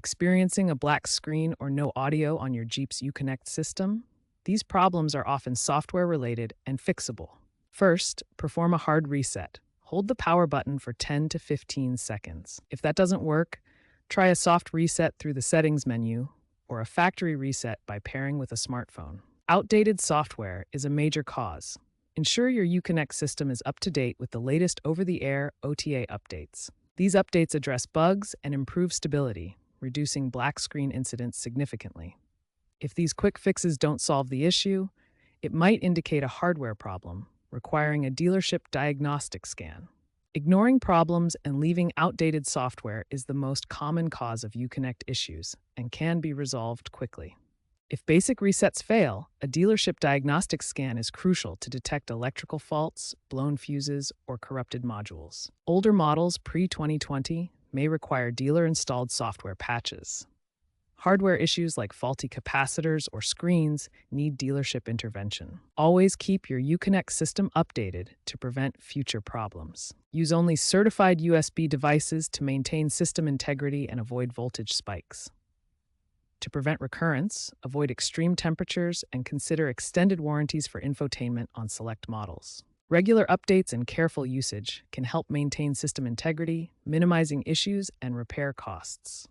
experiencing a black screen or no audio on your Jeep's Uconnect system? These problems are often software-related and fixable. First, perform a hard reset. Hold the power button for 10 to 15 seconds. If that doesn't work, try a soft reset through the settings menu or a factory reset by pairing with a smartphone. Outdated software is a major cause. Ensure your Uconnect system is up to date with the latest over-the-air OTA updates. These updates address bugs and improve stability, reducing black screen incidents significantly. If these quick fixes don't solve the issue, it might indicate a hardware problem, requiring a dealership diagnostic scan. Ignoring problems and leaving outdated software is the most common cause of Uconnect issues and can be resolved quickly. If basic resets fail, a dealership diagnostic scan is crucial to detect electrical faults, blown fuses, or corrupted modules. Older models pre-2020 may require dealer-installed software patches. Hardware issues like faulty capacitors or screens need dealership intervention. Always keep your Uconnect system updated to prevent future problems. Use only certified USB devices to maintain system integrity and avoid voltage spikes. To prevent recurrence, avoid extreme temperatures and consider extended warranties for infotainment on select models. Regular updates and careful usage can help maintain system integrity, minimizing issues and repair costs.